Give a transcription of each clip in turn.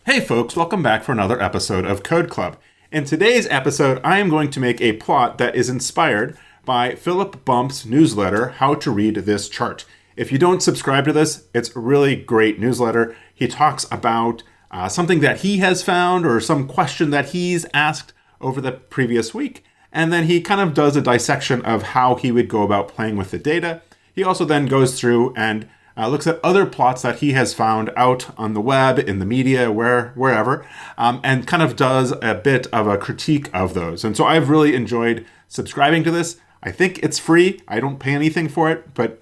Hey folks, welcome back for another episode of Code Club. In today's episode, I am going to make a plot that is inspired by Philip Bump's newsletter, How to Read This Chart. If you don't subscribe to this, it's a really great newsletter. He talks about something that he has found or some question that he's asked over the previous week. And then he kind of does a dissection of how he would go about playing with the data. He also then goes through and looks at other plots that he has found out on the web, in the media, wherever, and kind of does a bit of a critique of those. And so I've really enjoyed subscribing to this. I think it's free. I don't pay anything for it, but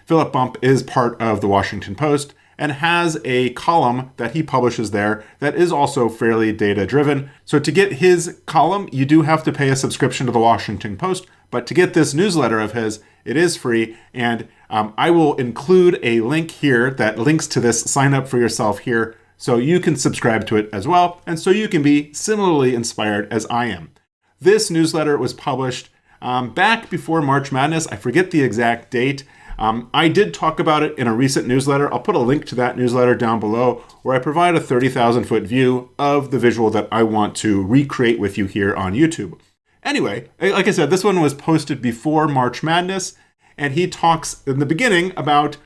Philip Bump is part of the Washington Post and has a column that he publishes there that is also fairly data-driven. So to get his column, you do have to pay a subscription to the Washington Post, but to get this newsletter of his, it is free, and I will include a link here that links to this. Sign up for yourself here so you can subscribe to it as well, and so you can be similarly inspired as I am. This newsletter was published back before March Madness. I forget the exact date. I did talk about it in a recent newsletter. I'll put a link to that newsletter down below where I provide a 30,000-foot view of the visual that I want to recreate with you here on YouTube. Anyway, like I said, this one was posted before March Madness, and he talks in the beginning about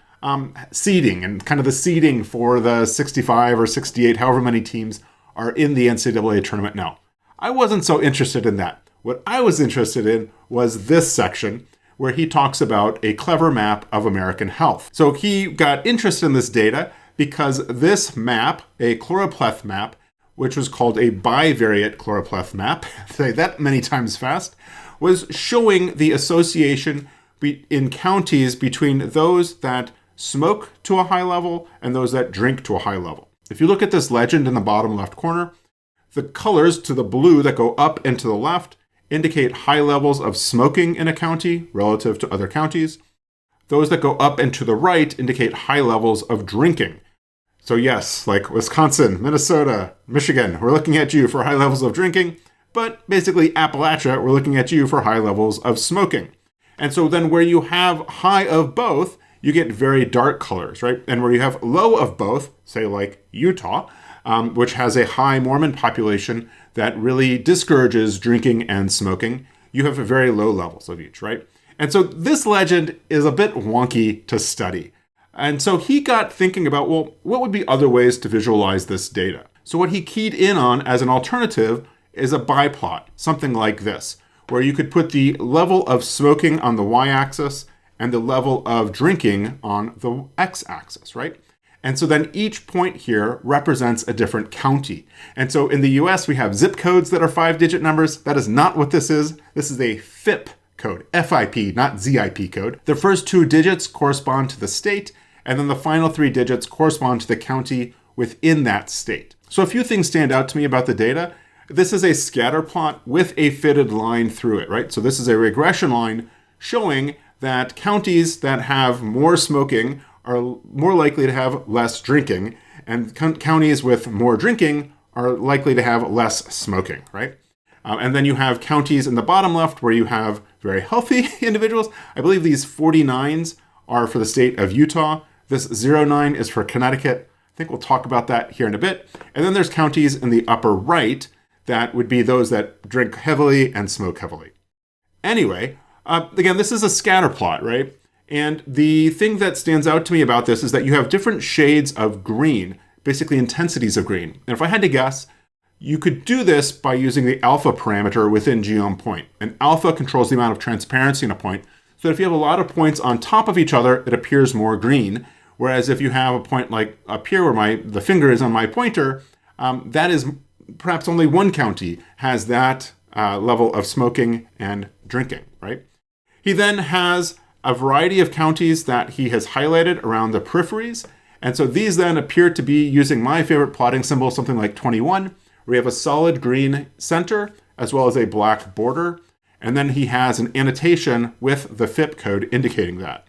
seeding and kind of the seeding for the 65 or 68, however many teams are in the NCAA tournament now. I wasn't so interested in that. What I was interested in was this section where he talks about a clever map of American health. So he got interested in this data because this map, a chloropleth map, which was called a bivariate chloropleth map, say that many times fast, was showing the association in counties between those that smoke to a high level and those that drink to a high level. If you look at this legend in the bottom left corner, the colors to the blue that go up and to the left indicate high levels of smoking in a county relative to other counties. Those that go up and to the right indicate high levels of drinking. So yes, like Wisconsin, Minnesota, Michigan, we're looking at you for high levels of drinking, but basically Appalachia, we're looking at you for high levels of smoking. And so then where you have high of both, you get very dark colors, right? And where you have low of both, say like Utah, which has a high Mormon population that really discourages drinking and smoking, you have very low levels of each, right? And so this legend is a bit wonky to study. And so he got thinking about, well, what would be other ways to visualize this data? So what he keyed in on as an alternative is a biplot, something like this, where you could put the level of smoking on the y-axis and the level of drinking on the x-axis, right? And so then each point here represents a different county. And so in the US, we have zip codes that are 5-digit numbers. That is not what this is. This is a FIP code, FIP, not ZIP code. The first 2 digits correspond to the state, and then the final 3 digits correspond to the county within that state. So a few things stand out to me about the data. This is a scatter plot with a fitted line through it, right? So this is a regression line showing that counties that have more smoking are more likely to have less drinking, and counties with more drinking are likely to have less smoking, right? And then you have counties in the bottom left where you have very healthy individuals. I believe these 49s are for the state of Utah. This 09 is for Connecticut. I think we'll talk about that here in a bit. And then there's counties in the upper right that would be those that drink heavily and smoke heavily. Anyway, again, this is a scatter plot, right? And the thing that stands out to me about this is that you have different shades of green, basically intensities of green. And if I had to guess, you could do this by using the alpha parameter within geom_point. And alpha controls the amount of transparency in a point. So if you have a lot of points on top of each other, it appears more green. Whereas if you have a point like up here where the finger is on my pointer, that is perhaps only one county has that level of smoking and drinking, right? He then has a variety of counties that he has highlighted around the peripheries. And so these then appear to be using my favorite plotting symbol, something like 21, where we have a solid green center as well as a black border. And then he has an annotation with the FIP code indicating that.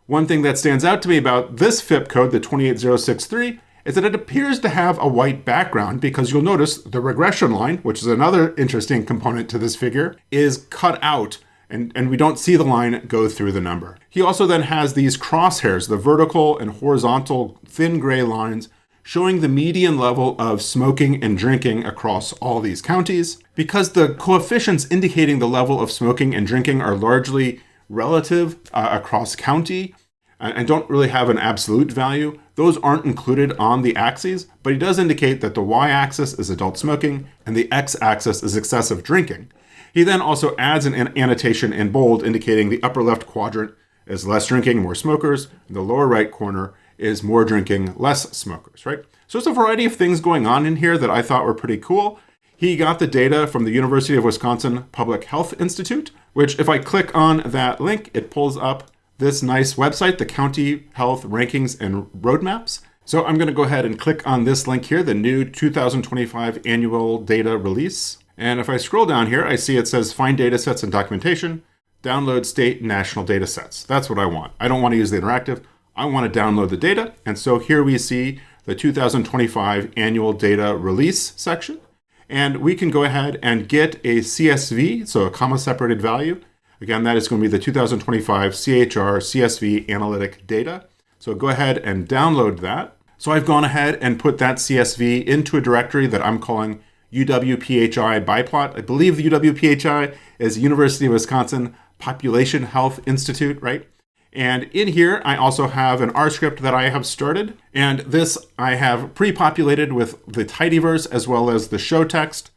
One thing that stands out to me about this FIP code, the 28063, is that it appears to have a white background because you'll notice the regression line, which is another interesting component to this figure, is cut out and we don't see the line go through the number. He also then has these crosshairs, the vertical and horizontal thin gray lines showing the median level of smoking and drinking across all these counties. Because the coefficients indicating the level of smoking and drinking are largely relative across county and don't really have an absolute value, those aren't included on the axes, but he does indicate that the y-axis is adult smoking and the x-axis is excessive drinking. He then also adds an annotation in bold indicating the upper left quadrant is less drinking, more smokers, and the lower right corner is more drinking, less smokers, right? So there's a variety of things going on in here that I thought were pretty cool. He got the data from the University of Wisconsin Public Health Institute, which if I click on that link, it pulls up this nice website, the County Health Rankings and Roadmaps. So I'm going to go ahead and click on this link here, the new 2025 annual data release. And if I scroll down here, I see it says find data sets and documentation, download state and national data sets. That's what I want. I don't want to use the interactive. I want to download the data. And so here we see the 2025 annual data release section. And we can go ahead and get a CSV, so a comma separated value. Again, that is going to be the 2025 CHR CSV analytic data. So go ahead and download that. So I've gone ahead and put that CSV into a directory that I'm calling UWPHI biplot. I believe the UWPHI is University of Wisconsin Population Health Institute, right? And in here, I also have an R script that I have started. And this I have pre-populated with the tidyverse as well as the show text.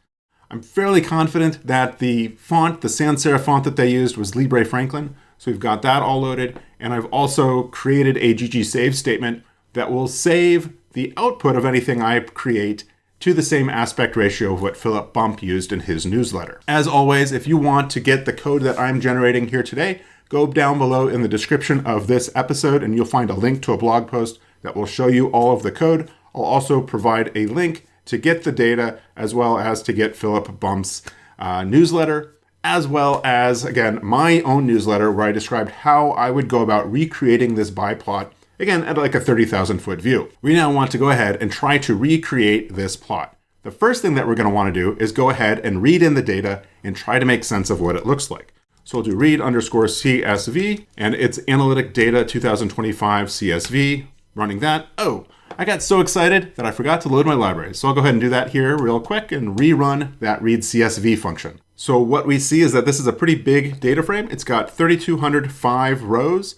I'm fairly confident that the font, the sans serif font that they used was Libre Franklin. So we've got that all loaded. And I've also created a ggSave statement that will save the output of anything I create to the same aspect ratio of what Philip Bump used in his newsletter. As always, if you want to get the code that I'm generating here today, go down below in the description of this episode and you'll find a link to a blog post that will show you all of the code. I'll also provide a link to get the data as well as to get Philip Bump's newsletter, as well as, again, my own newsletter where I described how I would go about recreating this biplot, again, at like a 30,000 foot view. We now want to go ahead and try to recreate this plot. The first thing that we're going to want to do is go ahead and read in the data and try to make sense of what it looks like. So we'll do read underscore CSV, and it's analytic data 2025 CSV, running that. Oh, I got so excited that I forgot to load my library. So I'll go ahead and do that here real quick and rerun that read CSV function. So what we see is that this is a pretty big data frame. It's got 3,205 rows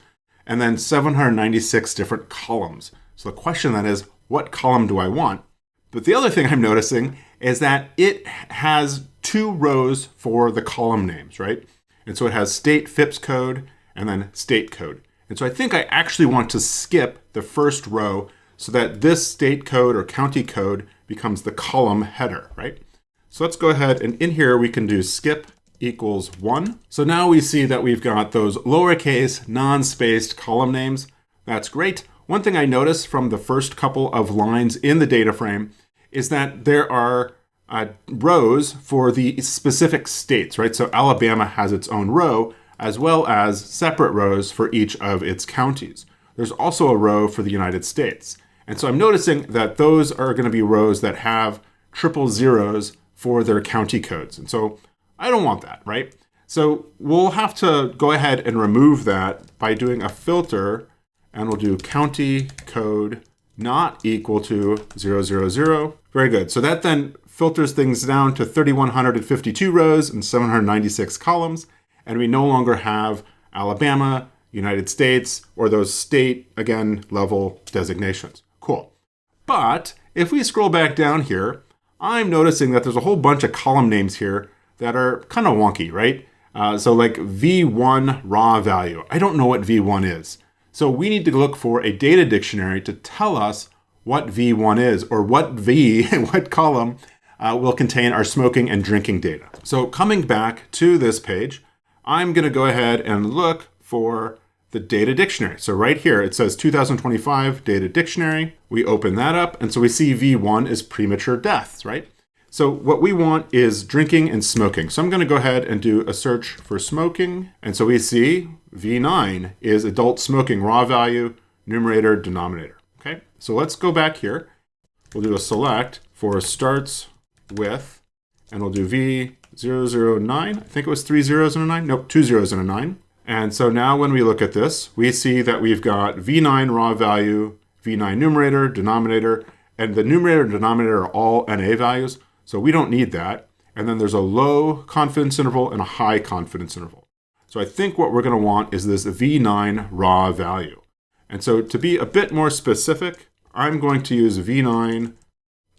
and then 796 different columns. So the question then is, what column do I want? But the other thing I'm noticing is that it has 2 rows for the column names, right? And so it has state FIPS code and then state code. And so I think I actually want to skip the first row so that this state code or county code becomes the column header, right? So let's go ahead and in here we can do skip equals 1. So now we see that we've got those lowercase non-spaced column names. That's great. One thing I noticed from the first couple of lines in the data frame is that there are rows for the specific states, right? So Alabama has its own row as well as separate rows for each of its counties. There's also a row for the United States. And so I'm noticing that those are going to be rows that have triple zeros for their county codes. And so I don't want that, right? So we'll have to go ahead and remove that by doing a filter, and we'll do county code not equal to 000. Very good. So that then filters things down to 3,152 rows and 796 columns. And we no longer have Alabama, United States, or those state, again, level designations. Cool. But if we scroll back down here, I'm noticing that there's a whole bunch of column names here that are kind of wonky, right? So like V1 raw value. I don't know what V1 is. So we need to look for a data dictionary to tell us what V1 is, or what V, what column will contain our smoking and drinking data. So coming back to this page, I'm going to go ahead and look for the data dictionary. So right here, it says 2025 data dictionary. We open that up, and so we see V1 is premature deaths, right? So what we want is drinking and smoking. So I'm going to go ahead and do a search for smoking. And so we see V9 is adult smoking raw value, numerator, denominator. Okay, so let's go back here. We'll do a select for starts with, and we'll do V009. I think it was 3 zeros and a 9. Nope, 2 zeros and a 9. And so now when we look at this, we see that we've got V9 raw value, V9 numerator, denominator, And the numerator and denominator are all NA values, so we don't need that. And then there's a low confidence interval and a high confidence interval. So I think what we're going to want is this V9 raw value. And so to be a bit more specific, I'm going to use V9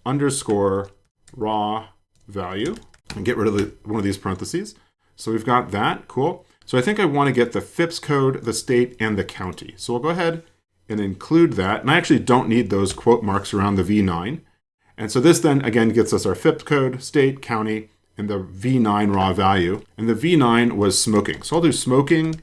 underscore raw value and get rid of one of these parentheses. So we've got that, cool. So I think I want to get the FIPS code, the state, and the county. So we'll go ahead and include that. And I actually don't need those quote marks around the V9. And so this then again gets us our FIPS code, state, county, and the V9 raw value. And the V9 was smoking. So I'll do smoking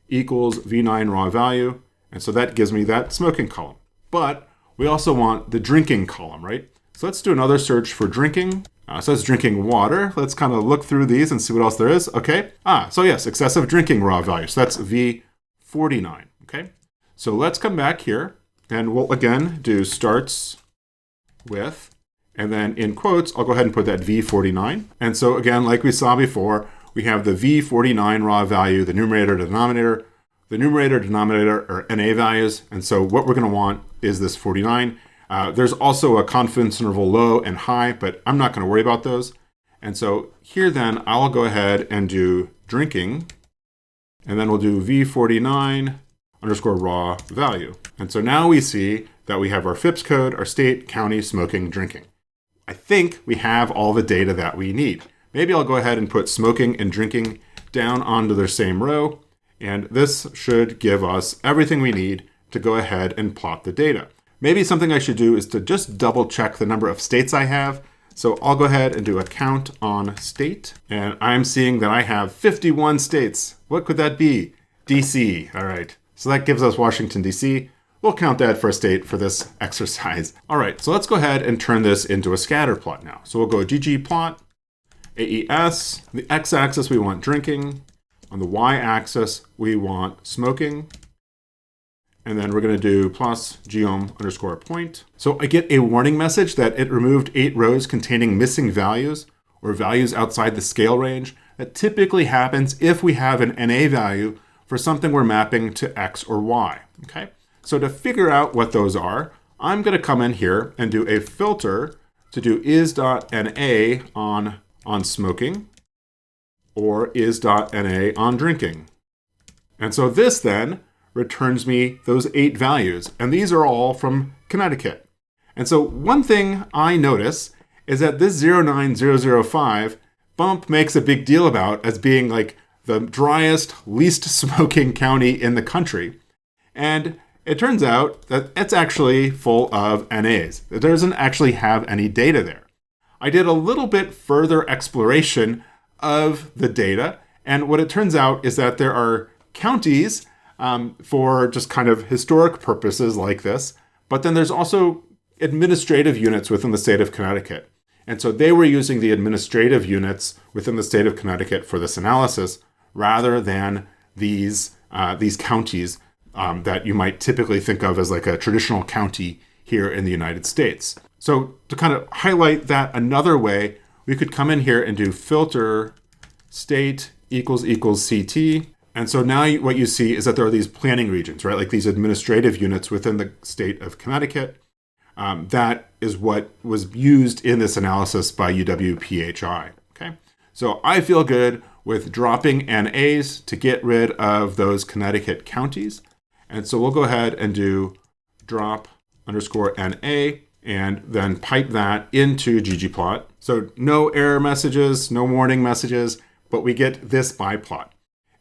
equals V9 raw value. And so that gives me that smoking column. But we also want the drinking column, right? So let's do another search for drinking. So it's drinking water. Let's kind of look through these and see what else there is. Okay. So yes, excessive drinking raw value. So that's V49. Okay. So let's come back here and we'll again do starts with, and then in quotes, I'll go ahead and put that V49. And so again, like we saw before, we have the V49 raw value, the numerator, denominator. The numerator, denominator are NA values. And so what we're going to want is this 49. There's also a confidence interval low and high, but I'm not going to worry about those. And so here then, I'll go ahead and do drinking, and then we'll do V49 underscore raw value. And so now we see that we have our FIPS code, our state, county, smoking, drinking. I think we have all the data that we need. Maybe I'll go ahead and put smoking and drinking down onto their same row, and this should give us everything we need to go ahead and plot the data. Maybe something I should do is to just double check the number of states I have. So I'll go ahead and do a count on state. And I'm seeing that I have 51 states. What could that be? DC. All right. So that gives us Washington, DC. We'll count that for a state for this exercise. All right. So let's go ahead and turn this into a scatter plot now. So we'll go ggplot, AES. On the x-axis, we want drinking. On the y-axis, we want smoking. And then we're going to do plus geom underscore point. So I get a warning message that it removed 8 rows containing missing values or values outside the scale range. That typically happens if we have an NA value for something we're mapping to X or Y. Okay. So to figure out what those are, I'm going to come in here and do a filter to do is.NA on smoking or is.NA on drinking. And so this then returns me those 8 values. And these are all from Connecticut. And so one thing I notice is that this 09005 bump makes a big deal about as being like the driest, least smoking county in the country. And it turns out that it's actually full of NAs. It doesn't actually have any data there. I did a little bit further exploration of the data. And what it turns out is that there are counties for just kind of historic purposes like this. But then there's also administrative units within the state of Connecticut. And so they were using the administrative units within the state of Connecticut for this analysis rather than these counties that you might typically think of as like a traditional county here in the United States. So to kind of highlight that another way, we could come in here and do filter state equals CT. And so now what you see is that there are these planning regions, right? Like these administrative units within the state of Connecticut. That is what was used in this analysis by UW-PHI, okay? So I feel good with dropping NAs to get rid of those Connecticut counties. And so we'll go ahead and do drop underscore NA and then pipe that into ggplot. So no error messages, no warning messages, but we get this biplot.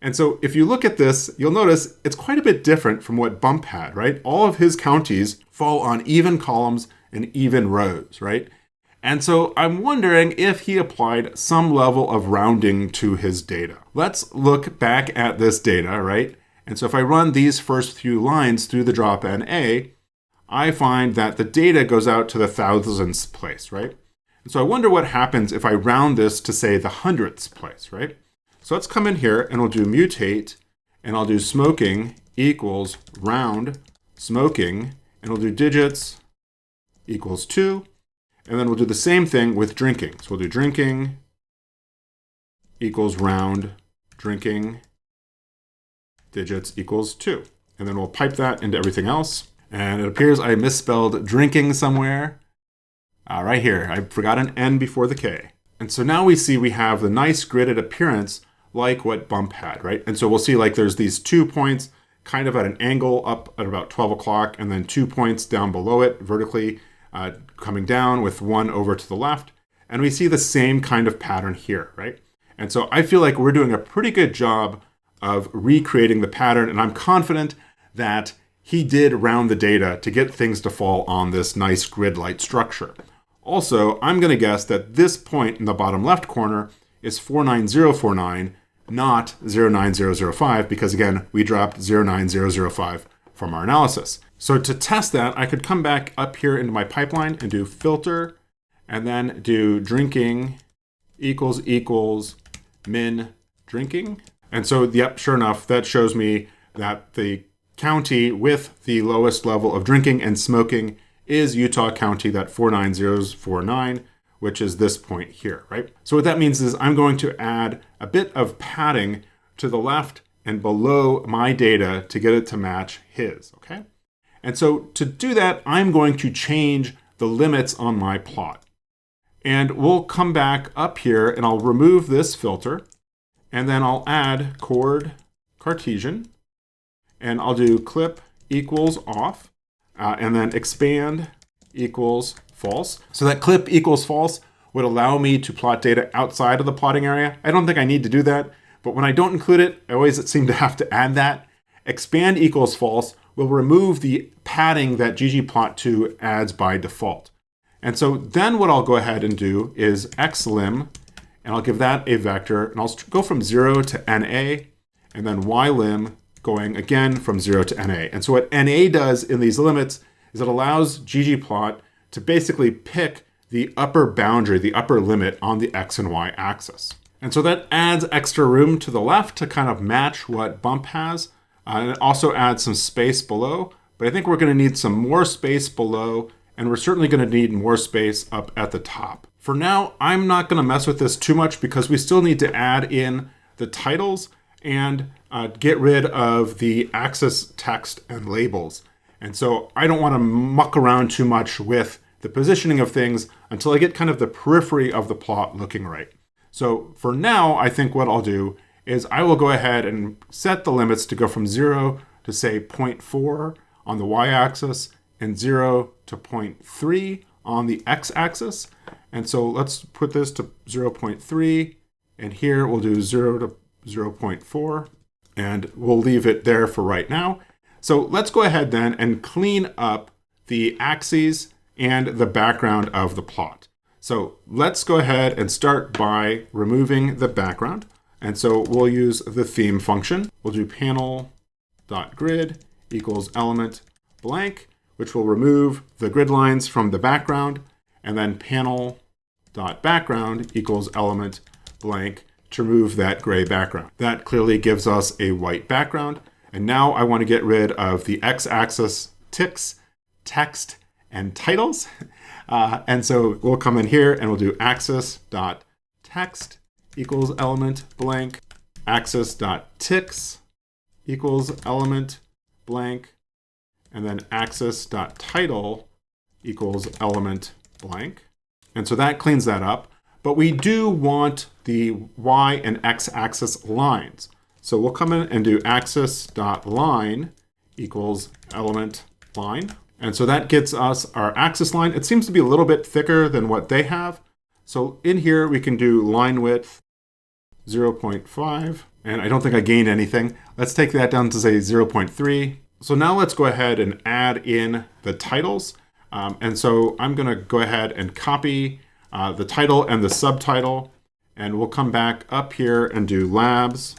And so if you look at this, you'll notice it's quite a bit different from what Bump had, right? All of his counties fall on even columns and even rows, right? And so I'm wondering if he applied some level of rounding to his data. Let's look back at this data, right? And so if I run these first few lines through the drop NA, I find that the data goes out to the thousandths place, right? And so I wonder what happens if I round this to say the hundredths place, right? So let's come in here and we'll do mutate and I'll do smoking equals round smoking and we'll do digits equals 2. And then we'll do the same thing with drinking. So we'll do drinking equals round drinking digits equals 2. And then we'll pipe that into everything else. And it appears I misspelled drinking somewhere. Right here, I forgot an N before the K. And so now we see we have the nice gridded appearance like what Bump had, right? And so we'll see like there's these 2 points kind of at an angle up at about 12 o'clock, and then 2 points down below it vertically coming down with one over to the left. And we see the same kind of pattern here, right? And so I feel like we're doing a pretty good job of recreating the pattern, and I'm confident that he did round the data to get things to fall on this nice grid-like structure. Also, I'm going to guess that this point in the bottom left corner is 49049, not 09005, because again, we dropped 09005 from our analysis. So to test that, I could come back up here into my pipeline and do filter, and then do drinking equals min drinking. And so, yep, sure enough, that shows me that the county with the lowest level of drinking and smoking is Utah County, that 49049, which is this point here, right? So what that means is I'm going to add a bit of padding to the left and below my data to get it to match his, okay? And so to do that, I'm going to change the limits on my plot. And we'll come back up here and I'll remove this filter, and then I'll add chord Cartesian, and I'll do clip equals off, and then expand equals false. So that clip equals false would allow me to plot data outside of the plotting area. I don't think I need to do that, but when I don't include it, I always seem to have to add that. Expand equals false will remove the padding that ggplot2 adds by default. And so then what I'll go ahead and do is xlim, and I'll give that a vector, and I'll go from 0 to NA, and then ylim going again from 0 to NA. And so what NA does in these limits is it allows ggplot to basically pick the upper boundary, the upper limit on the X and Y axis. And so that adds extra room to the left to kind of match what Bump has. And it also adds some space below, but I think we're going to need some more space below, and we're certainly going to need more space up at the top. For now, I'm not going to mess with this too much because we still need to add in the titles and get rid of the axis text and labels. And so I don't want to muck around too much with the positioning of things until I get kind of the periphery of the plot looking right. So for now, I think what I'll do is I will go ahead and set the limits to go from 0 to say 0.4 on the y-axis and 0 to 0.3 on the x-axis. And so let's put this to 0.3, and here we'll do 0 to 0.4, and we'll leave it there for right now. So let's go ahead then and clean up the axes and the background of the plot. So let's go ahead and start by removing the background. And so we'll use the theme function. We'll do panel.grid equals element blank, which will remove the grid lines from the background, and then panel.background equals element blank to remove that gray background. That clearly gives us a white background. And now I want to get rid of the x-axis ticks, text, and titles. And so we'll come in here and we'll do axis.text equals element blank, axis.ticks equals element blank, and then axis.title equals element blank. And so that cleans that up. But we do want the y and x-axis lines. So we'll come in and do axis.line equals element line. And so that gets us our axis line. It seems to be a little bit thicker than what they have. So in here, we can do line width 0.5. And I don't think I gained anything. Let's take that down to say 0.3. So now let's go ahead and add in the titles. And so I'm going to go ahead and copy the title and the subtitle. And we'll come back up here and do labs.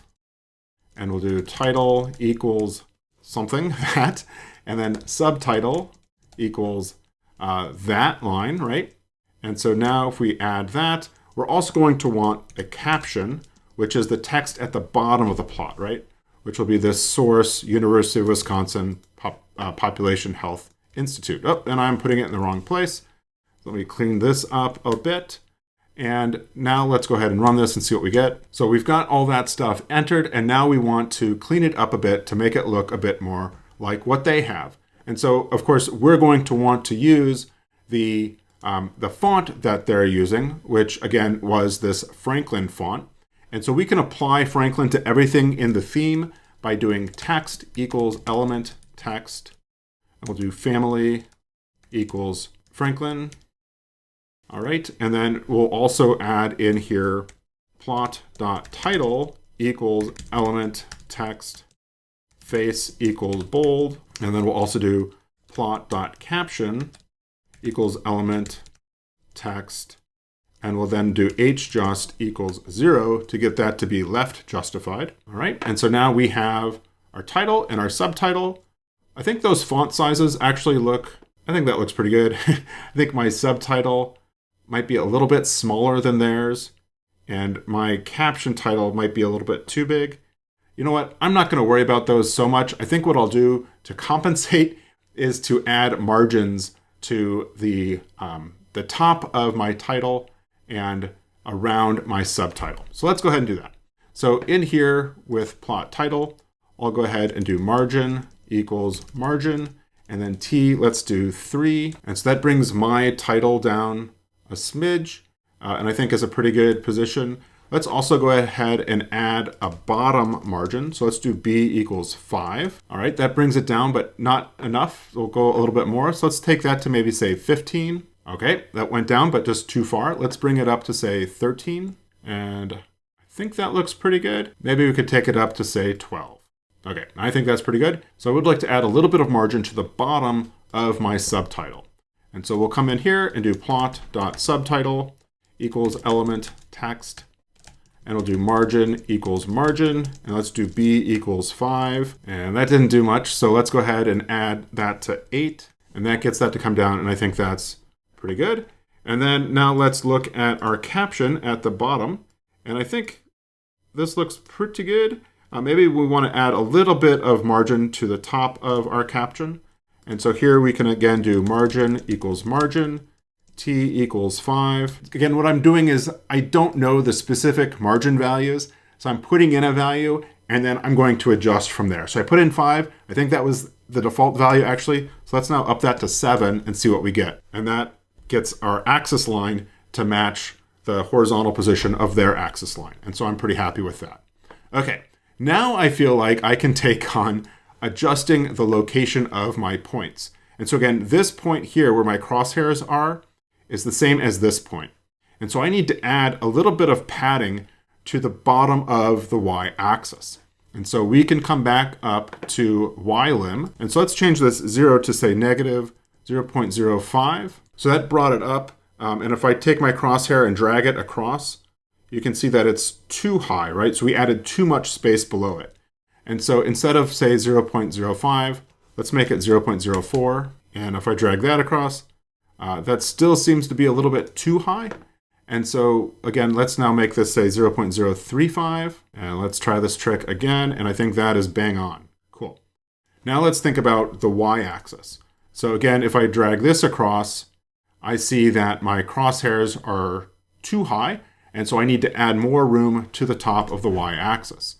And we'll do title equals something, that. And then subtitle equals that line, right? And so now if we add that, we're also going to want a caption, which is the text at the bottom of the plot, right? Which will be this source, University of Wisconsin Population Health Institute. Oh, and I'm putting it in the wrong place. Let me clean this up a bit. And now let's go ahead and run this and see what we get. So we've got all that stuff entered, and now we want to clean it up a bit to make it look a bit more like what they have. And so, of course, we're going to want to use the the font that they're using, which again was this Franklin font. And so we can apply Franklin to everything in the theme by doing text equals element text. And we'll do family equals Franklin. All right, and then we'll also add in here plot.title equals element text face equals bold. And then we'll also do plot.caption equals element text. And we'll then do hjust equals 0 to get that to be left justified. All right, and so now we have our title and our subtitle. I think those font sizes actually I think that looks pretty good. I think my subtitle might be a little bit smaller than theirs, and my caption title might be a little bit too big. You know what? I'm not going to worry about those so much. I think what I'll do to compensate is to add margins to the top of my title and around my subtitle. So let's go ahead and do that. So in here with plot title, I'll go ahead and do margin equals margin, and then T, let's do 3. And so that brings my title down a smidge, and I think is a pretty good position. Let's also go ahead and add a bottom margin. So let's do B equals 5. All right, that brings it down, but not enough. We'll go a little bit more. So let's take that to maybe say 15. Okay, that went down, but just too far. Let's bring it up to say 13. And I think that looks pretty good. Maybe we could take it up to say 12. Okay, I think that's pretty good. So I would like to add a little bit of margin to the bottom of my subtitle. And so we'll come in here and do plot.subtitle equals element text. And we'll do margin equals margin. And let's do B equals 5. And that didn't do much. So let's go ahead and add that to 8. And that gets that to come down. And I think that's pretty good. And then now let's look at our caption at the bottom. And I think this looks pretty good. Maybe we want to add a little bit of margin to the top of our caption. And so here we can again do margin equals margin, T equals 5. Again, what I'm doing is I don't know the specific margin values. So I'm putting in a value and then I'm going to adjust from there. So I put in 5. I think that was the default value actually. So let's now up that to 7 and see what we get. And that gets our axis line to match the horizontal position of their axis line. And so I'm pretty happy with that. Okay, now I feel like I can take on adjusting the location of my points. And so again, this point here where my crosshairs are is the same as this point. And so I need to add a little bit of padding to the bottom of the y-axis. And so we can come back up to y-lim. And so let's change this 0 to say negative 0.05. So that brought it up. And if I take my crosshair and drag it across, you can see that it's too high, right? So we added too much space below it. And so instead of say 0.05, let's make it 0.04. And if I drag that across, that still seems to be a little bit too high. And so again, let's now make this say 0.035. And let's try this trick again. And I think that is bang on. Cool. Now let's think about the y-axis. So again, if I drag this across, I see that my crosshairs are too high. And so I need to add more room to the top of the y-axis.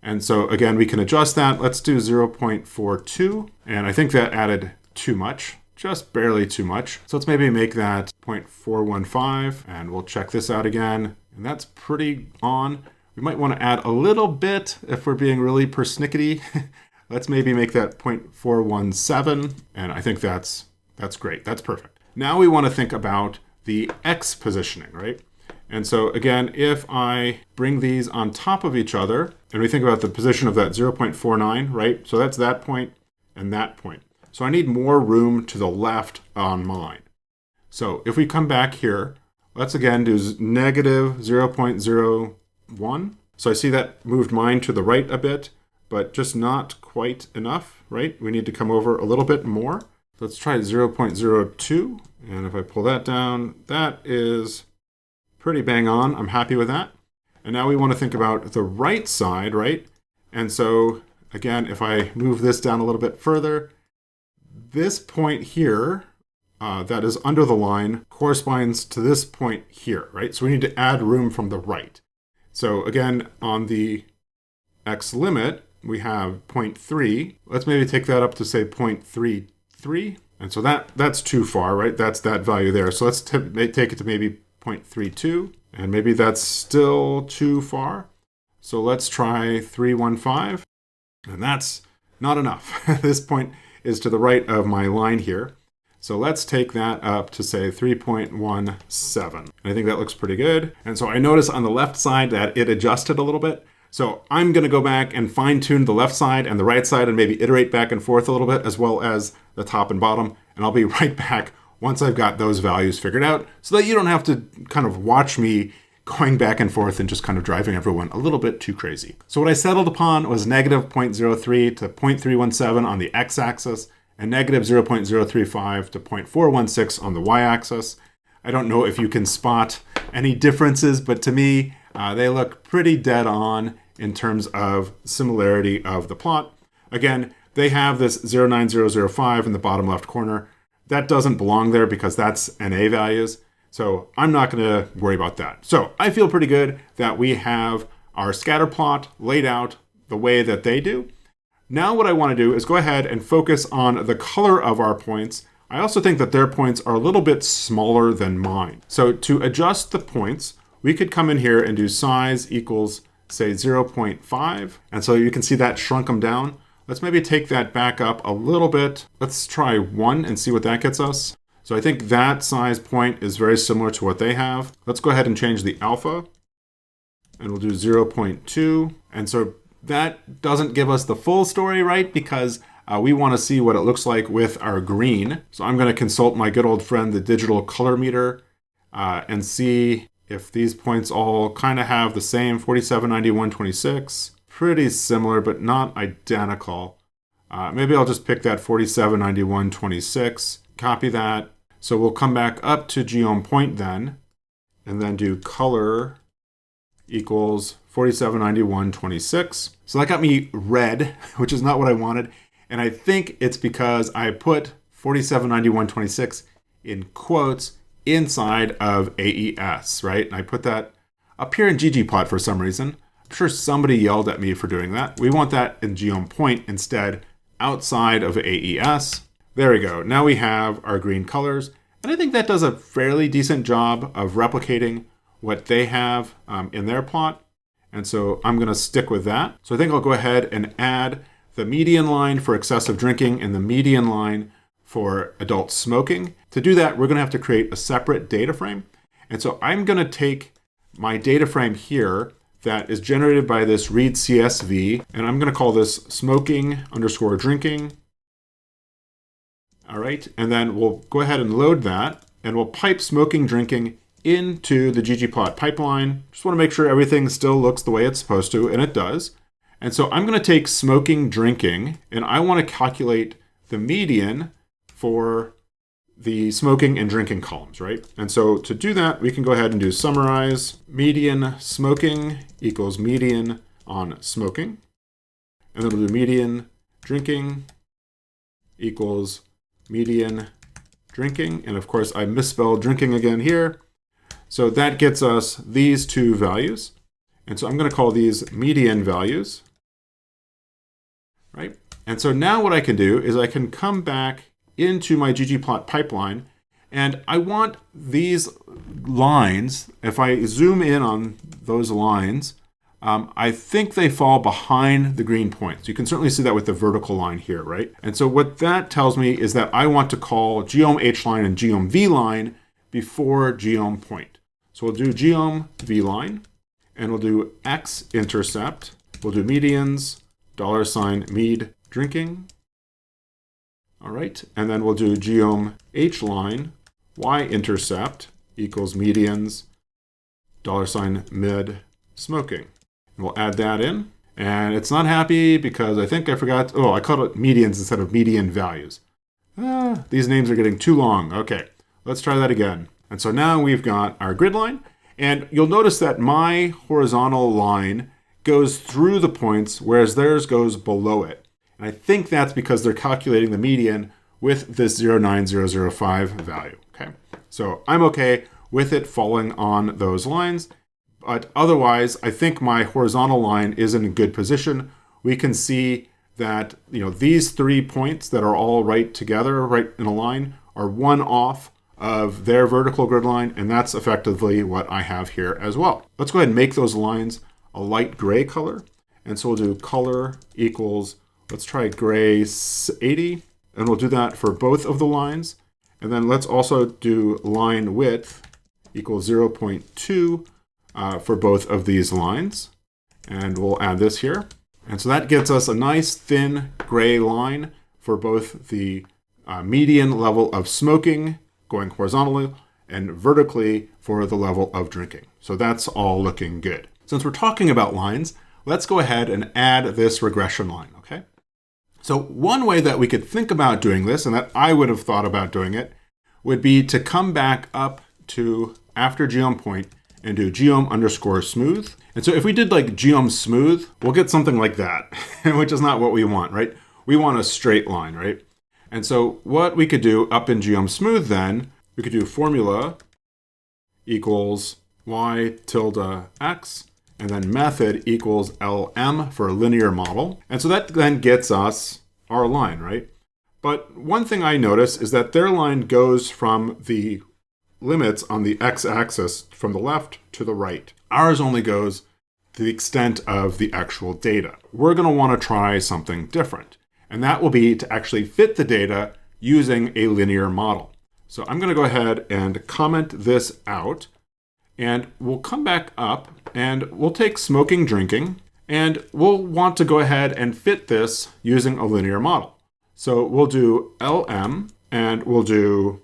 And so again, we can adjust that. Let's do 0.42. And I think that added too much, just barely too much. So let's maybe make that 0.415 and we'll check this out again. And that's pretty on. We might want to add a little bit if we're being really persnickety. Let's maybe make that 0.417. And I think that's great. That's perfect. Now we want to think about the X positioning, right? And so again, if I bring these on top of each other, and we think about the position of that 0.49, right? So that's that point and that point. So I need more room to the left on mine. So if we come back here, let's again do negative 0.01. So I see that moved mine to the right a bit, but just not quite enough, right? We need to come over a little bit more. Let's try 0.02. And if I pull that down, that is pretty bang on. I'm happy with that. And now we want to think about the right side, right? And so again, if I move this down a little bit further, this point here that is under the line corresponds to this point here, right? So we need to add room from the right. So again, on the X limit, we have 0.3. Let's maybe take that up to say 0.33. And so that's too far, right? That's that value there. So let's take it to maybe 0.32, and maybe that's still too far. So let's try 315, and that's not enough. This point is to the right of my line here. So let's take that up to say 3.17. And I think that looks pretty good. And so I notice on the left side that it adjusted a little bit. So I'm going to go back and fine tune the left side and the right side and maybe iterate back and forth a little bit, as well as the top and bottom. And I'll be right back once I've got those values figured out, so that you don't have to kind of watch me going back and forth and just kind of driving everyone a little bit too crazy. So what I settled upon was negative 0.03 to 0.317 on the x-axis and negative 0.035 to 0.416 on the y-axis. I don't know if you can spot any differences, but to me, they look pretty dead on in terms of similarity of the plot. Again, they have this 09005 in the bottom left corner. That doesn't belong there because that's NA values. So I'm not going to worry about that. So I feel pretty good that we have our scatter plot laid out the way that they do. Now what I want to do is go ahead and focus on the color of our points. I also think that their points are a little bit smaller than mine. So to adjust the points, we could come in here and do size equals, say, 0.5. And so you can see that shrunk them down. Let's maybe take that back up a little bit. Let's try 1 and see what that gets us. So I think that size point is very similar to what they have. Let's go ahead and change the alpha. And we'll do 0.2. And so that doesn't give us the full story, right? Because we want to see what it looks like with our green. So I'm going to consult my good old friend, the digital color meter, and see if these points all kind of have the same 47, 91, 26. Pretty similar, but not identical. Maybe I'll just pick that 47, 91, 26, copy that. So we'll come back up to geom point then, and then do color equals 47, 91, 26. So that got me red, which is not what I wanted. And I think it's because I put 47, 91, 26 in quotes inside of AES, right? And I put that up here in ggplot for some reason. I'm sure somebody yelled at me for doing that. We want that in geom point instead, outside of AES. There we go. Now we have our green colors. And I think that does a fairly decent job of replicating what they have in their plot. And so I'm going to stick with that. So I think I'll go ahead and add the median line for excessive drinking and the median line for adult smoking. To do that, we're going to have to create a separate data frame. And so I'm going to take my data frame here that is generated by this read CSV, and I'm going to call this smoking underscore drinking. All right, and then we'll go ahead and load that, and we'll pipe smoking drinking into the ggplot pipeline. Just want to make sure everything still looks the way it's supposed to, and it does. And so I'm going to take smoking drinking, and I want to calculate the median for the smoking and drinking columns, right? And so to do that, we can go ahead and do summarize median smoking equals median on smoking. And then we'll do median drinking equals median drinking. And of course, I misspelled drinking again here. So that gets us these two values. And so I'm going to call these median values, right? And so now what I can do is I can come back into my ggplot pipeline, and I want these lines, if I zoom in on those lines, I think they fall behind the green points. You can certainly see that with the vertical line here, right? And so what that tells me is that I want to call geom hline and geom vline before geom point. So we'll do geom vline, and we'll do x-intercept, we'll do medians, $med drinking. All right, and then we'll do geom hline, y-intercept equals medians, $med smoking. And we'll add that in. And it's not happy because I think I forgot, I called it medians instead of median values. These names are getting too long. Okay, let's try that again. And so now we've got our grid line. And you'll notice that my horizontal line goes through the points, whereas theirs goes below it. And I think that's because they're calculating the median with this 09005 value, okay? So I'm okay with it falling on those lines, but otherwise, I think my horizontal line is in a good position. We can see that these 3 points that are all right together, right in a line, are one off of their vertical grid line, and that's effectively what I have here as well. Let's go ahead and make those lines a light gray color. And so we'll do color equals, let's try gray 80, and we'll do that for both of the lines. And then let's also do line width equals 0.2 for both of these lines. And we'll add this here. And so that gets us a nice thin gray line for both the median level of smoking going horizontally and vertically for the level of drinking. So that's all looking good. Since we're talking about lines, let's go ahead and add this regression line, okay? So one way that we could think about doing this, and that I would have thought about doing it, would be to come back up to after geom point and do geom_smooth. And so if we did like geom smooth, we'll get something like that, which is not what we want, right? We want a straight line, right? And so what we could do up in geom smooth then, we could do formula equals y tilde x, and then method equals lm for a linear model. And so that then gets us our line, right? But one thing I notice is that their line goes from the limits on the x-axis from the left to the right. Ours only goes to the extent of the actual data. We're going to want to try something different, and that will be to actually fit the data using a linear model. So I'm going to go ahead and comment this out, and we'll come back up and we'll take smoking, drinking, and we'll want to go ahead and fit this using a linear model. So we'll do LM and we'll do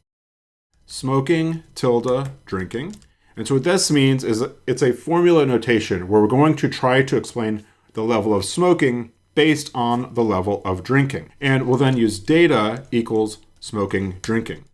smoking tilde drinking. And so what this means is it's a formula notation where we're going to try to explain the level of smoking based on the level of drinking. And we'll then use data equals smoking, drinking.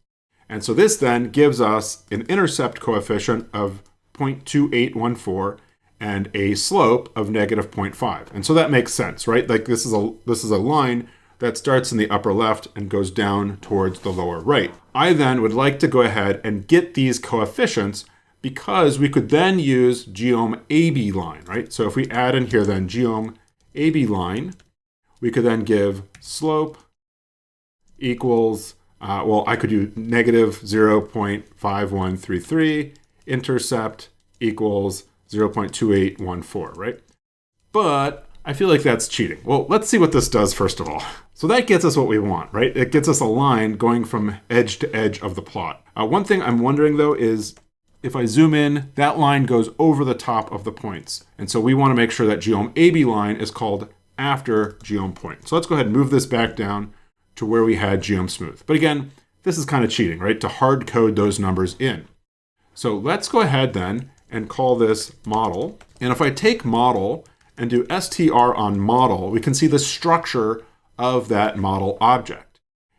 And so this then gives us an intercept coefficient of 0.2814 and a slope of -0.5. And so that makes sense, right? Like this is a line that starts in the upper left and goes down towards the lower right. I then would like to go ahead and get these coefficients because we could then use geom AB line, right? So if we add in here then geom AB line, we could then give slope equals, I could do -0.5133, intercept equals 0.2814, right? But I feel like that's cheating. Well, let's see what this does first of all. So that gets us what we want, right? It gets us a line going from edge to edge of the plot. One thing I'm wondering though is if I zoom in, that line goes over the top of the points. And so we want to make sure that geom AB line is called after geom point. So let's go ahead and move this back down to where we had geom smooth. But again, this is kind of cheating, right? To hard code those numbers in. So let's go ahead then and call this model. And if I take model and do str on model, we can see the structure of that model object.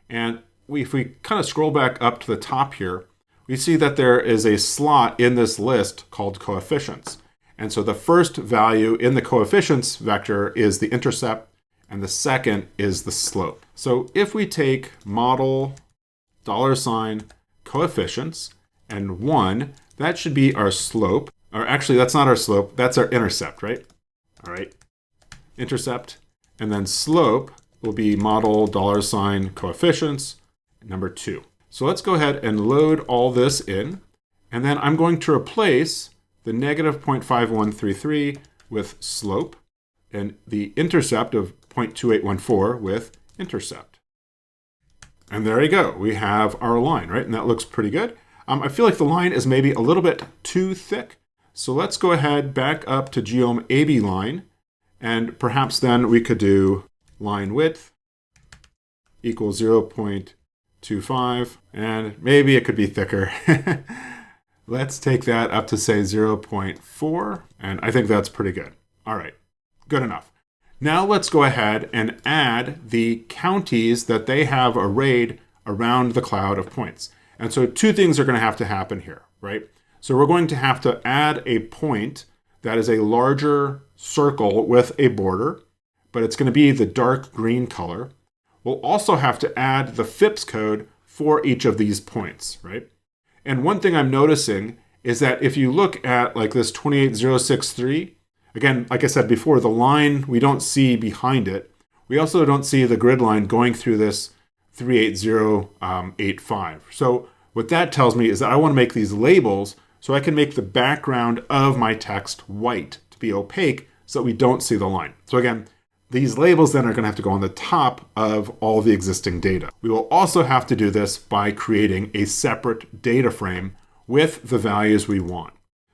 And if we kind of scroll back up to the top here, we see that there is a slot in this list called coefficients. And so the first value in the coefficients vector is the intercept, and the second is the slope. So if we take model $coefficients and 1, that should be our slope. Or actually, that's not our slope, that's our intercept, right? All right, intercept, and then slope will be model $coefficients, number 2. So let's go ahead and load all this in, and then I'm going to replace the -0.5133 with slope, and the intercept of 0.2814 with intercept. And there you go, we have our line, right? And that looks pretty good. I feel like the line is maybe a little bit too thick. So let's go ahead back up to geom AB line, and perhaps then we could do line width equals 0.25, and maybe it could be thicker. Let's take that up to say 0.4, and I think that's pretty good. All right, good enough. Now let's go ahead and add the counties that they have arrayed around the cloud of points. And so 2 things are going to have to happen here, right? So we're going to have to add a point that is a larger circle with a border, but it's going to be the dark green color. We'll also have to add the FIPS code for each of these points, right? And one thing I'm noticing is that if you look at like this 28063, again, like I said before, the line we don't see behind it. We also don't see the grid line going through this 38085. So what that tells me is that I want to make these labels so I can make the background of my text white to be opaque so that we don't see the line. So again, these labels then are going to have to go on the top of all the existing data. We will also have to do this by creating a separate data frame with the values we want.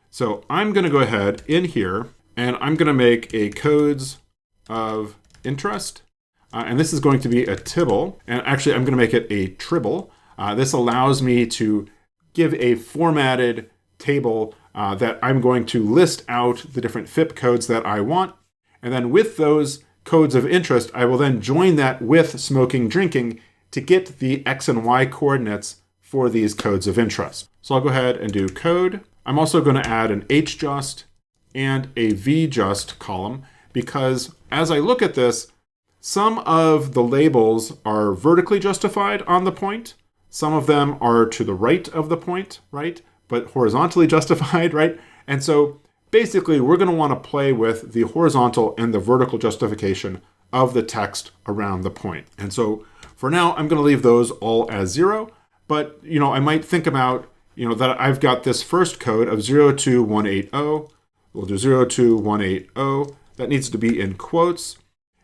So I'm going to go ahead in here and I'm going to make a codes of interest. And this is going to be a tibble. And actually, I'm going to make it a tribble. This allows me to give a formatted table that I'm going to list out the different FIP codes that I want. And then with those codes of interest, I will then join that with smoking, drinking to get the X and Y coordinates for these codes of interest. So I'll go ahead and do code. I'm also going to add an HJust and a VJust column because as I look at this, some of the labels are vertically justified on the point. Some of them are to the right of the point, right? But horizontally justified, right? And so basically, we're going to want to play with the horizontal and the vertical justification of the text around the point. And so for now, I'm going to leave those all as 0. But, I might think about, that I've got this first code of 02180. We'll do 02180. That needs to be in quotes.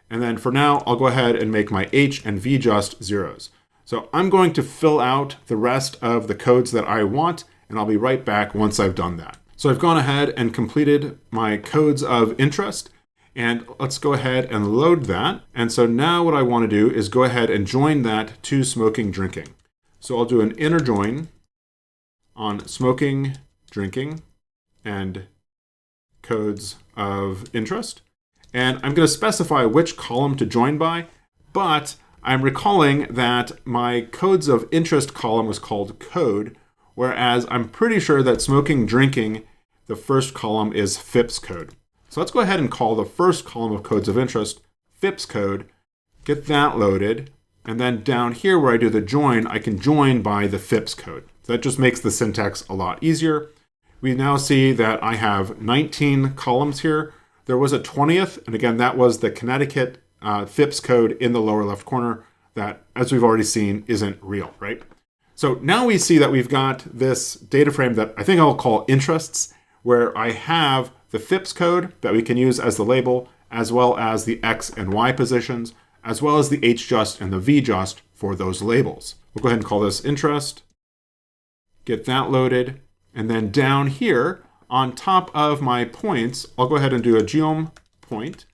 And then for now, I'll go ahead and make my H and V just zeros. So I'm going to fill out the rest of the codes that I want, and I'll be right back once I've done that. So I've gone ahead and completed my codes of interest, and let's go ahead and load that. And so now what I want to do is go ahead and join that to smoking, drinking. So I'll do an inner join on smoking, drinking, and codes of interest. And I'm going to specify which column to join by, but I'm recalling that my codes of interest column was called code, whereas I'm pretty sure that smoking, drinking, the first column is FIPS code. So let's go ahead and call the first column of codes of interest FIPS code, get that loaded, and then down here where I do the join, I can join by the FIPS code. So that just makes the syntax a lot easier. We now see that I have 19 columns here. There was a 20th, and again, that was the Connecticut FIPS code in the lower left corner that, as we've already seen, isn't real, right? So now we see that we've got this data frame that I think I'll call interests, where I have the FIPS code that we can use as the label, as well as the X and Y positions, as well as the HJust and the VJust for those labels. We'll go ahead and call this interest, get that loaded, and then down here on top of my points, I'll go ahead and do a geom point,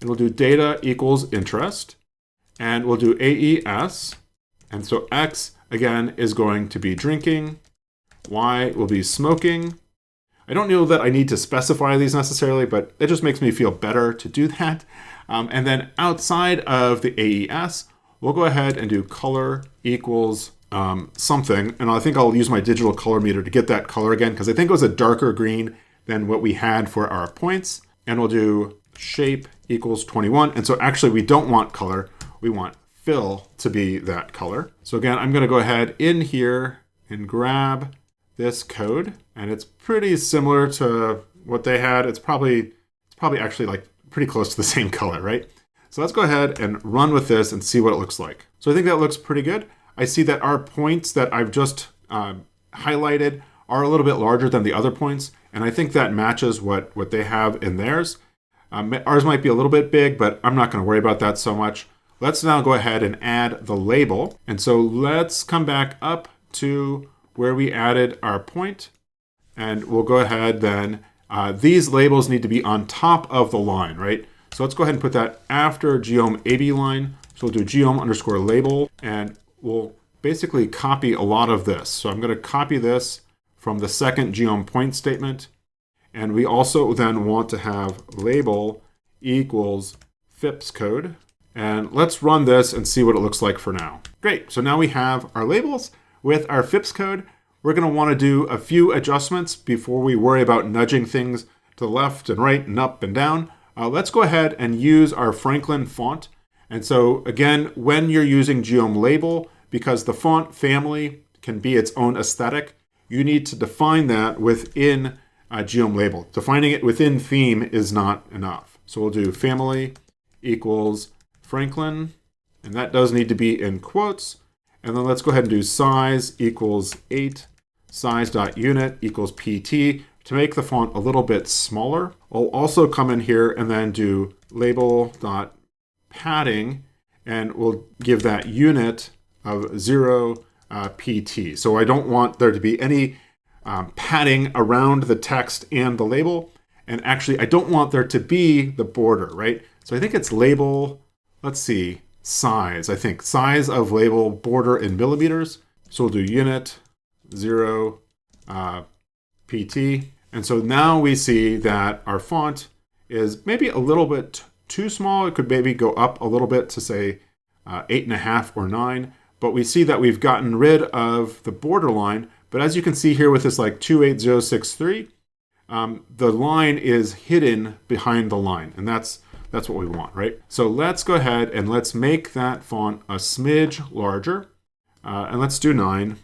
and we'll do data equals interest, and we'll do AES, and so X again is going to be drinking, Y will be smoking. I don't know that I need to specify these necessarily, but it just makes me feel better to do that. And then outside of the AES, we'll go ahead and do color equals something. And I think I'll use my digital color meter to get that color again, because I think it was a darker green than what we had for our points. And we'll do shape equals 21. And so actually we don't want color, we want fill to be that color. So again, I'm going to go ahead in here and grab this code, and it's pretty similar to what they had. It's probably actually like pretty close to the same color, right? So let's go ahead and run with this and see what it looks like. So I think that looks pretty good. I see that our points that I've just highlighted are a little bit larger than the other points, and I think that matches what they have in theirs. Ours might be a little bit big, but I'm not going to worry about that so much. Let's now go ahead and add the label. And so let's come back up to where we added our point, and we'll go ahead then. These labels need to be on top of the line, right? So let's go ahead and put that after geom AB line. So we'll do geom underscore label, and we'll basically copy a lot of this. So I'm going to copy this from the second geom point statement. And we also then want to have label equals FIPS code. And let's run this and see what it looks like for now. Great, so now we have our labels with our FIPS code. We're going to want to do a few adjustments before we worry about nudging things to the left and right and up and down. Let's go ahead and use our Franklin font. And so again, when you're using geom label, because the font family can be its own aesthetic, you need to define that within geom label. Defining it within theme is not enough. So we'll do family equals Franklin, and that does need to be in quotes. And then let's go ahead and do size equals 8, size.unit equals pt to make the font a little bit smaller. I'll also come in here and then do label.padding, and we'll give that unit of 0 pt. So I don't want there to be any padding around the text and the label. And actually, I don't want there to be the border, right? So I think it's label, let's see, size. I think size of label border in millimeters. So we'll do unit 0 pt. And so now we see that our font is maybe a little bit too small. It could maybe go up a little bit to say 8.5 or 9. But we see that we've gotten rid of the border line. But as you can see here with this like 28063, the line is hidden behind the line. And that's what we want, right? So let's go ahead and let's make that font a smidge larger. And let's do 9.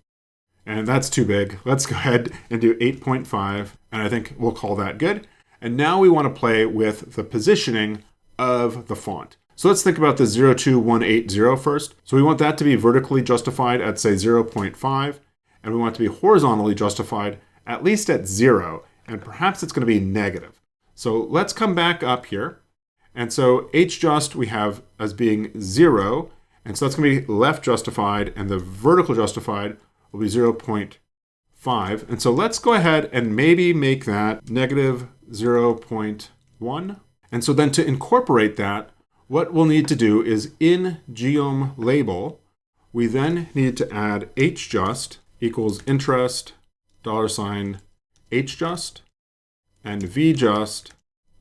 And that's too big. Let's go ahead and do 8.5. And I think we'll call that good. And now we want to play with the positioning of the font. So let's think about the 02180 first. So we want that to be vertically justified at say 0.5. And we want it to be horizontally justified at least at 0. And perhaps it's going to be negative. So let's come back up here. And so hjust we have as being 0. And so that's going to be left justified, and the vertical justified will be 0.5. And so let's go ahead and maybe make that negative 0.1. And so then to incorporate that, what we'll need to do is in geom label, we then need to add hjust equals interest $hjust, and vjust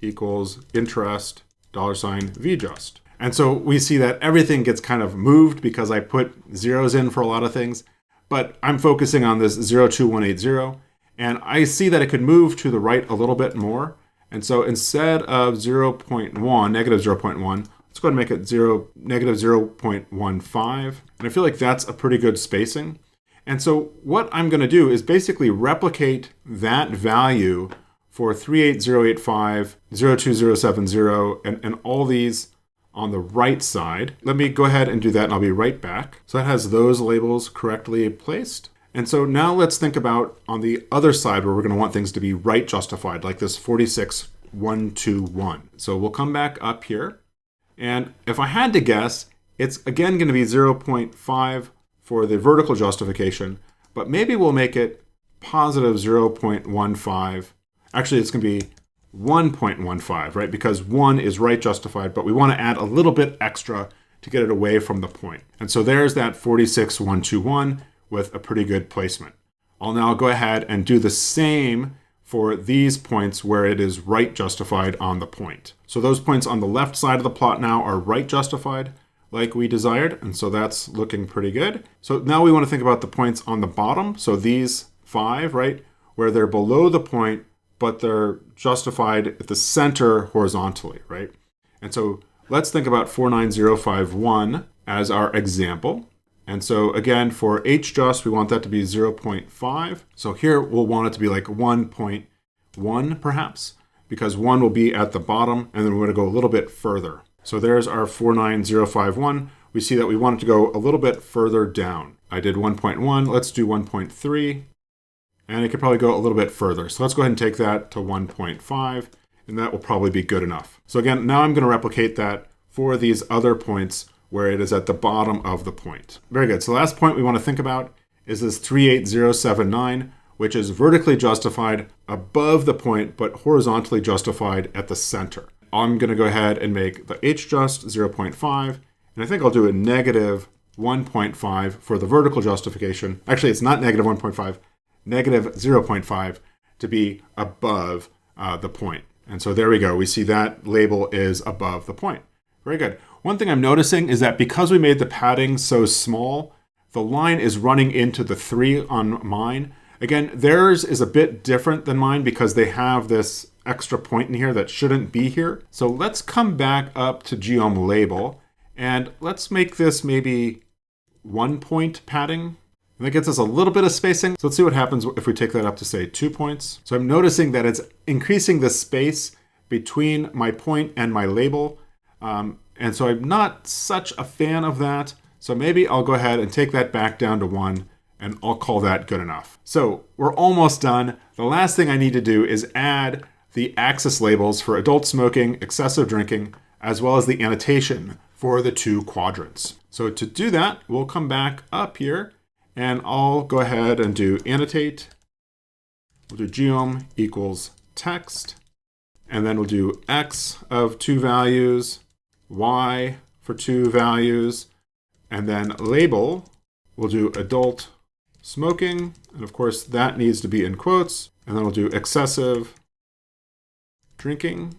equals interest $vjust. And so we see that everything gets kind of moved because I put zeros in for a lot of things, but I'm focusing on this 02180, and I see that it could move to the right a little bit more. And so instead of 0.1, negative 0.1, let's go ahead and make it negative 0.15. And I feel like that's a pretty good spacing. And so what I'm going to do is basically replicate that value for 38085, 02070, and all these on the right side. Let me go ahead and do that, and I'll be right back. So that has those labels correctly placed. And so now let's think about on the other side where we're going to want things to be right justified, like this 46121. So we'll come back up here. And if I had to guess, it's again going to be 0.5 for the vertical justification, but maybe we'll make it positive 0.15. Actually, it's going to be 1.15, right? Because 1 is right justified, but we want to add a little bit extra to get it away from the point. And so there's that 46121 with a pretty good placement. I'll now go ahead and do the same for these points where it is right justified on the point. So those points on the left side of the plot now are right justified like we desired, and so that's looking pretty good. So now we want to think about the points on the bottom. So these 5, right, where they're below the point, but they're justified at the center horizontally, right? And so let's think about 49051 as our example. And so again, for hjust, we want that to be 0.5. So here we'll want it to be like 1.1 perhaps, because 1 will be at the bottom, and then we're going to go a little bit further. So there's our 49051. We see that we want it to go a little bit further down. I did 1.1, let's do 1.3. And it could probably go a little bit further. So let's go ahead and take that to 1.5, and that will probably be good enough. So again, now I'm going to replicate that for these other points where it is at the bottom of the point. Very good. So the last point we want to think about is this 38079, which is vertically justified above the point, but horizontally justified at the center. I'm going to go ahead and make the hjust 0.5, and I think I'll do a negative 1.5 for the vertical justification. Actually, it's not negative 1.5. Negative 0.5 to be above the point. And so there we go. We see that label is above the point. Very good. One thing I'm noticing is that because we made the padding so small, the line is running into the 3 on mine. Again, theirs is a bit different than mine because they have this extra point in here that shouldn't be here. So let's come back up to geom label, and let's make this maybe 1 point padding. And that gets us a little bit of spacing. So let's see what happens if we take that up to say 2 points. So I'm noticing that it's increasing the space between my point and my label. And so I'm not such a fan of that. So maybe I'll go ahead and take that back down to 1, and I'll call that good enough. So we're almost done. The last thing I need to do is add the axis labels for adult smoking, excessive drinking, as well as the annotation for the 2 quadrants. So to do that, we'll come back up here, and I'll go ahead and do annotate. We'll do geom equals text, and then we'll do x of 2 values, y for 2 values, and then label, we'll do adult smoking, and of course that needs to be in quotes, and then we'll do excessive drinking,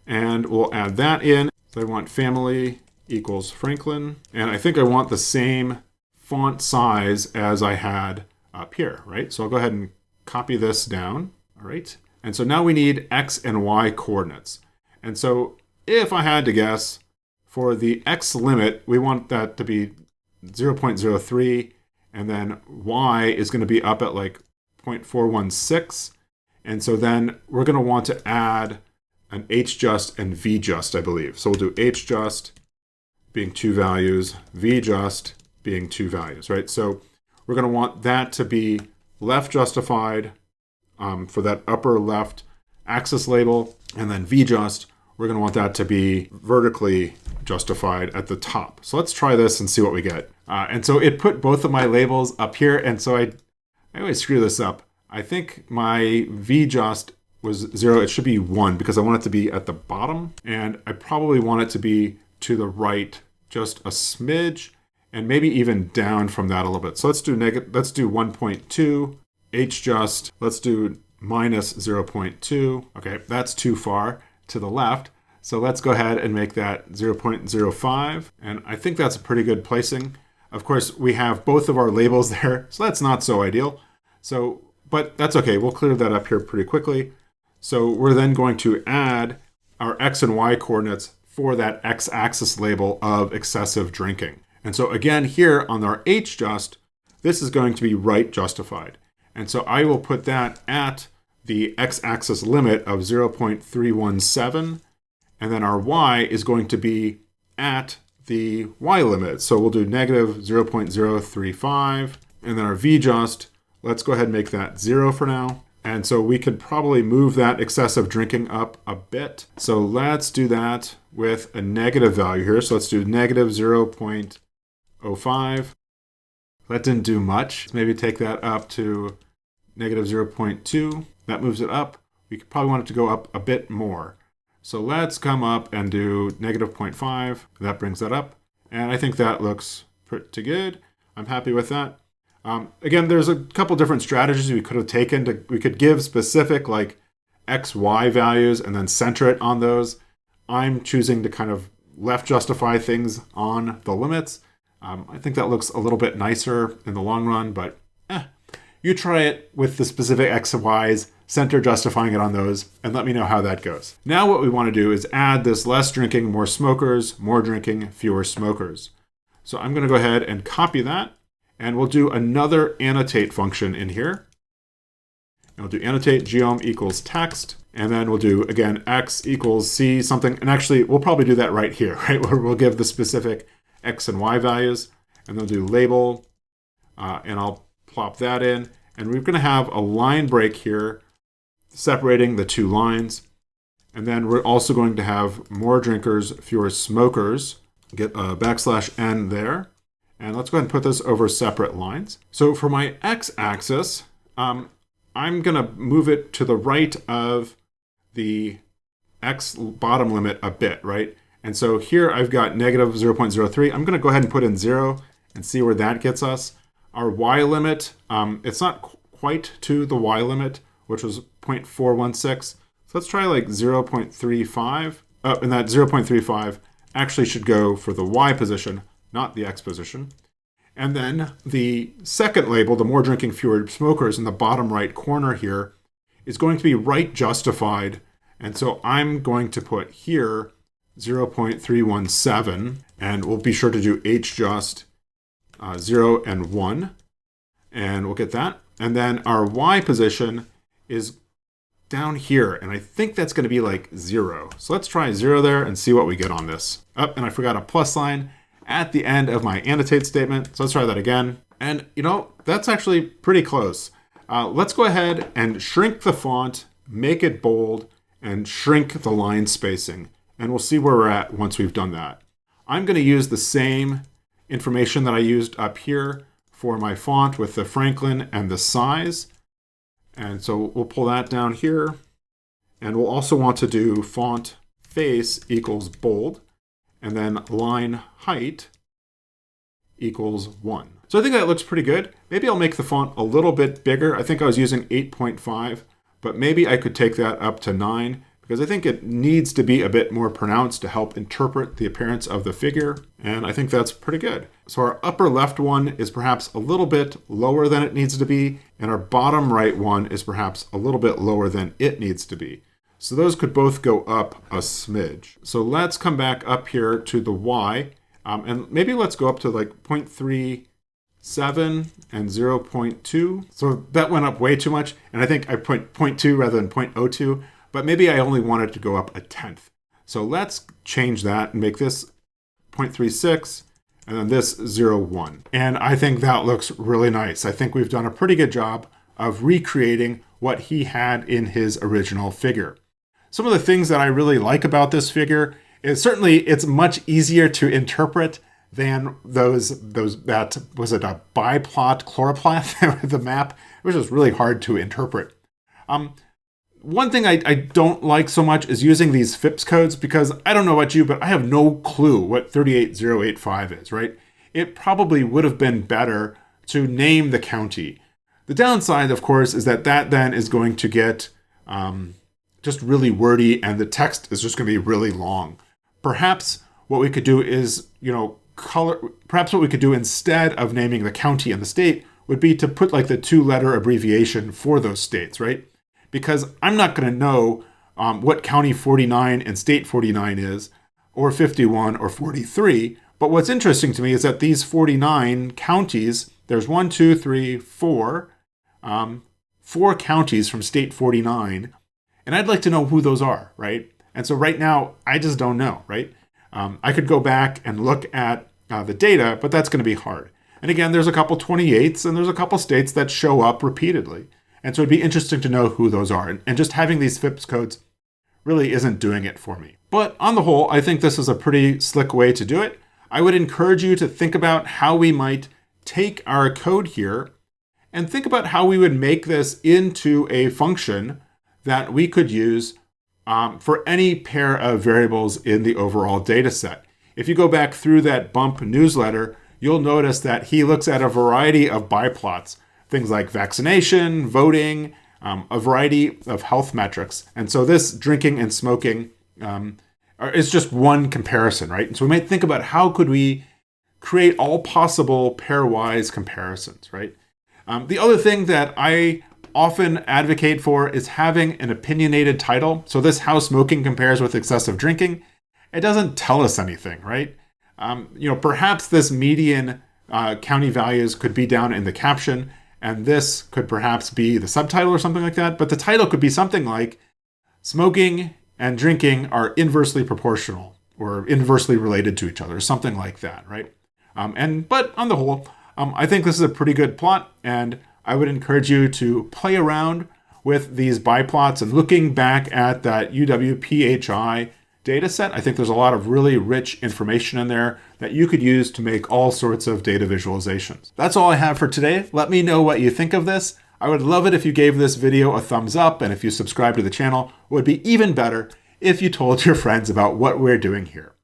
and we'll add that in. So I want family equals Franklin, and I think I want the same font size as I had up here, right? So I'll go ahead and copy this down, all right? And so now we need x and y coordinates. And so if I had to guess, for the x limit, we want that to be 0.03, and then y is going to be up at like 0.416. And so then we're going to want to add an HJust and VJust, I believe. So we'll do HJust being 2 values, VJust being 2 values, right? So we're going to want that to be left justified for that upper left axis label, and then VJust, we're going to want that to be vertically justified at the top. So let's try this and see what we get. And so it put both of my labels up here, and so I always screw this up. I think my VJust was 0. It should be 1 because I want it to be at the bottom, and I probably want it to be to the right just a smidge, and maybe even down from that a little bit. So let's do 1.2 HJust. Let's do minus 0.2. Okay, that's too far to the left. So let's go ahead and make that 0.05. And I think that's a pretty good placing. Of course, we have both of our labels there, so that's not so ideal. So, but that's okay. We'll clear that up here pretty quickly. So we're then going to add our x and y coordinates for that x-axis label of excessive drinking. And so again, here on our HJust, this is going to be right justified. And so I will put that at the x-axis limit of 0.317, and then our y is going to be at the y limit. So we'll do negative 0.035, and then our VJust, let's go ahead and make that 0 for now. And so we could probably move that excessive drinking up a bit. So let's do that with a negative value here. So let's do negative 0.05. That didn't do much. Maybe take that up to negative 0.2. That moves it up. We could probably want it to go up a bit more. So let's come up and do negative 0.5. That brings that up. And I think that looks pretty good. I'm happy with that. Again, there's a couple different strategies we could have taken. We could give specific like X, Y values and then center it on those. I'm choosing to kind of left justify things on the limits. I think that looks a little bit nicer in the long run, but you try it with the specific X and Ys, center justifying it on those, and let me know how that goes. Now what we want to do is add this less drinking, more smokers, more drinking, fewer smokers. So I'm going to go ahead and copy that, and we'll do another annotate function in here. And we'll do annotate geom equals text, and then we'll do, again, x equals c something, and actually we'll probably do that right here, right, where we'll give the specific x and y values, and then we'll do label, and I'll plop that in, and we're going to have a line break here separating the two lines, and then we're also going to have more drinkers, fewer smokers. Get a \n there, and let's go ahead and put this over separate lines. So for my x-axis, I'm going to move it to the right of the x bottom limit a bit, right? And so here I've got negative 0.03. I'm going to go ahead and put in 0 and see where that gets us. Our y limit, it's not quite to the y limit, which was 0.416. So let's try like 0.35. And that 0.35 actually should go for the y position, not the x position. And then the second label, the more drinking, fewer smokers, in the bottom right corner here, is going to be right justified. And so I'm going to put here 0.317, and we'll be sure to do HJust 0 and 1, and we'll get that. And then our y position is down here, and I think that's going to be like 0. So let's try 0 there and see what we get on this. Oh, and I forgot a plus sign at the end of my annotate statement. So let's try that again. And that's actually pretty close. Let's go ahead and shrink the font, make it bold, and shrink the line spacing. And we'll see where we're at once we've done that. I'm going to use the same information that I used up here for my font with the Franklin and the size. And so we'll pull that down here. And we'll also want to do font face equals bold, and then line height equals 1. So I think that looks pretty good. Maybe I'll make the font a little bit bigger. I think I was using 8.5, but maybe I could take that up to 9 because I think it needs to be a bit more pronounced to help interpret the appearance of the figure. And I think that's pretty good. So our upper left one is perhaps a little bit lower than it needs to be, and our bottom right one is perhaps a little bit lower than it needs to be. So those could both go up a smidge. So let's come back up here to the Y, and maybe let's go up to like 0.37 and 0.2. So that went up way too much, and I think I put 0.2 rather than 0.02, but maybe I only wanted to go up a tenth. So let's change that and make this 0.36 and then this 0.1. And I think that looks really nice. I think we've done a pretty good job of recreating what he had in his original figure. Some of the things that I really like about this figure is certainly it's much easier to interpret than that was it a biplot chloropleth, the map, which is really hard to interpret. One thing I don't like so much is using these FIPS codes because I don't know about you, but I have no clue what 38085 is, right? It probably would have been better to name the county. The downside, of course, is that then is going to get just really wordy and the text is just going to be really long. Perhaps what we could do is, perhaps what we could do instead of naming the county and the state would be to put like the 2-letter abbreviation for those states, right? Because I'm not going to know what county 49 and state 49 is, or 51 or 43. But what's interesting to me is that these 49 counties, there's 1, 2, 3, 4, 4 counties from state 49. And I'd like to know who those are, right? And so right now, I just don't know, right? I could go back and look at the data, but that's going to be hard. And again, there's a couple 28s and there's a couple states that show up repeatedly. And so it'd be interesting to know who those are. And just having these FIPS codes really isn't doing it for me. But on the whole, I think this is a pretty slick way to do it. I would encourage you to think about how we might take our code here and think about how we would make this into a function that we could use for any pair of variables in the overall data set. If you go back through that Bump newsletter, you'll notice that he looks at a variety of biplots. Things like vaccination, voting, a variety of health metrics. And so this drinking and smoking is just one comparison, right? And so we might think about how could we create all possible pairwise comparisons, right? The other thing that I often advocate for is having an opinionated title. So this how smoking compares with excessive drinking. It doesn't tell us anything, right? Perhaps this median county values could be down in the caption, and this could perhaps be the subtitle or something like that. But the title could be something like smoking and drinking are inversely proportional or inversely related to each other, something like that, right? But on the whole, I think this is a pretty good plot, and I would encourage you to play around with these biplots and looking back at that UWPHI data set. I think there's a lot of really rich information in there that you could use to make all sorts of data visualizations. That's all I have for today. Let me know what you think of this. I would love it if you gave this video a thumbs up, and if you subscribe to the channel, it would be even better if you told your friends about what we're doing here.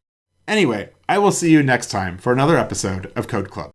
Anyway, I will see you next time for another episode of Code Club.